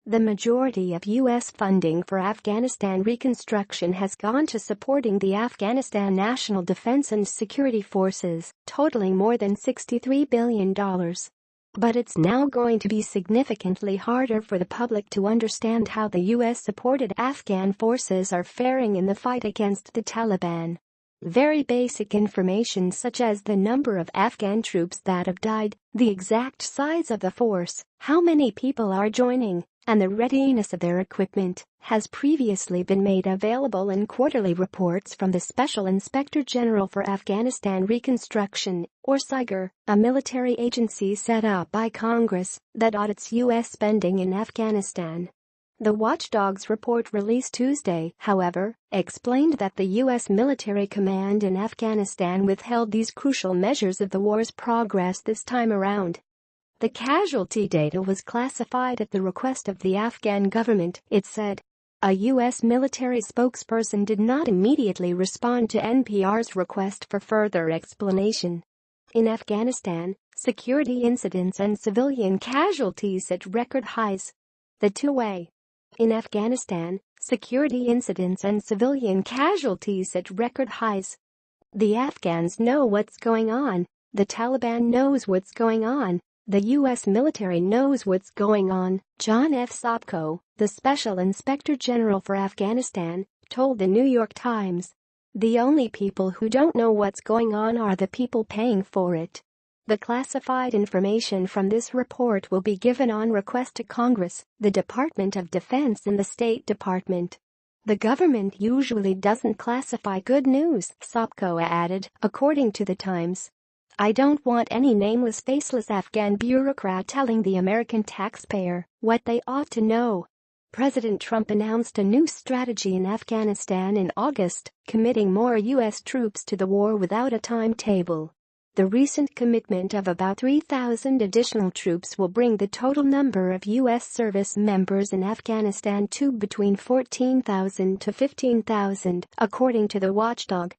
The majority of U.S. funding for Afghanistan reconstruction has gone to supporting the Afghanistan National Defense and Security Forces, totaling more than $63 billion. But it's now going to be significantly harder for the public to understand how the U.S.-supported Afghan forces are faring in the fight against the Taliban. Very basic information such as the number of Afghan troops that have died, the exact size of the force, how many people are joining, and the readiness of their equipment has previously been made available in quarterly reports from the Special Inspector General for Afghanistan Reconstruction, or SIGER, a military agency set up by Congress that audits U.S. spending in Afghanistan. The watchdog's report released Tuesday, however, explained that the U.S. military command in Afghanistan withheld these crucial measures of the war's progress this time around. The casualty data was classified at the request of the Afghan government, it said. A U.S. military spokesperson did not immediately respond to NPR's request for further explanation. In Afghanistan, security incidents and civilian casualties hit record highs. The two-way. In Afghanistan, security incidents and civilian casualties hit record highs. The Afghans know what's going on. The Taliban knows what's going on. The U.S. military knows what's going on, John F. Sopko, the Special Inspector General for Afghanistan, told the New York Times. The only people who don't know what's going on are the people paying for it. The classified information from this report will be given on request to Congress, the Department of Defense and the State Department. The government usually doesn't classify good news, Sopko added, according to the Times. I don't want any nameless, faceless Afghan bureaucrat telling the American taxpayer what they ought to know. President Trump announced a new strategy in Afghanistan in August, committing more U.S. troops to the war without a timetable. The recent commitment of about 3,000 additional troops will bring the total number of U.S. service members in Afghanistan to between 14,000 to 15,000, according to the watchdog.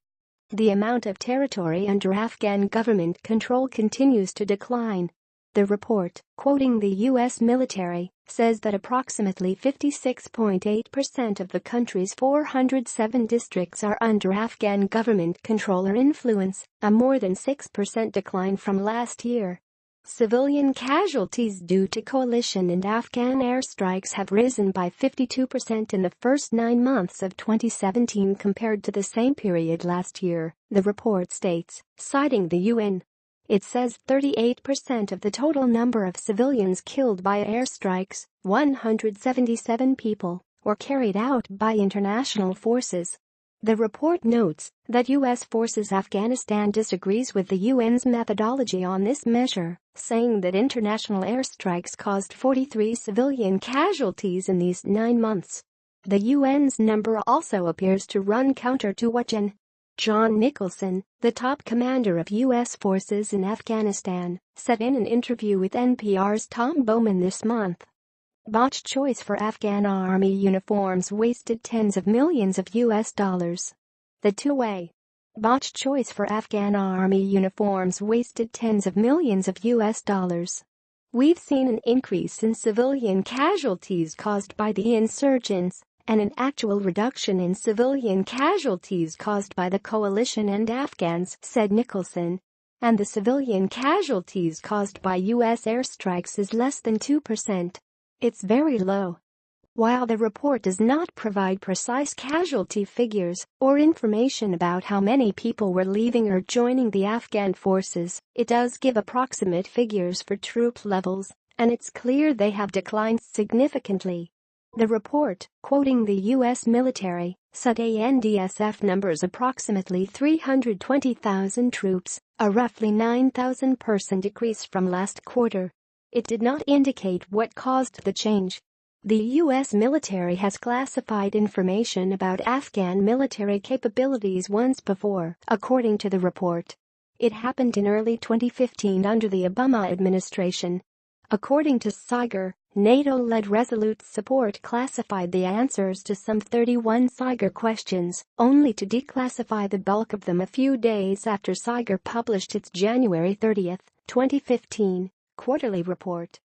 The amount of territory under Afghan government control continues to decline. The report, quoting the U.S. military, says that approximately 56.8% of the country's 407 districts are under Afghan government control or influence, a more than 6% decline from last year. Civilian casualties due to coalition and Afghan airstrikes have risen by 52% in the first 9 months of 2017 compared to the same period last year, the report states, citing the UN. It says 38% of the total number of civilians killed by airstrikes, 177 people, were carried out by international forces. The report notes that U.S. Forces Afghanistan disagrees with the UN's methodology on this measure, saying that international airstrikes caused 43 civilian casualties in these 9 months. The UN's number also appears to run counter to what John Nicholson, the top commander of U.S. forces in Afghanistan, said in an interview with NPR's Tom Bowman this month. Botched choice for Afghan army uniforms wasted tens of millions of U.S. dollars. The two-way. Botched choice for Afghan army uniforms wasted tens of millions of U.S. dollars. We've seen an increase in civilian casualties caused by the insurgents, and an actual reduction in civilian casualties caused by the coalition and Afghans, said Nicholson. And the civilian casualties caused by U.S. airstrikes is less than 2%. It's very low. While the report does not provide precise casualty figures or information about how many people were leaving or joining the Afghan forces, it does give approximate figures for troop levels, and it's clear they have declined significantly. The report, quoting the U.S. military, said ANDSF numbers approximately 320,000 troops, a roughly 9,000-person decrease from last quarter. It did not indicate what caused the change. The U.S. military has classified information about Afghan military capabilities once before, according to the report. It happened in early 2015 under the Obama administration. According to SIGER, NATO-led Resolute Support classified the answers to some 31 SIGER questions, only to declassify the bulk of them a few days after SIGER published its January 30, 2015, quarterly report.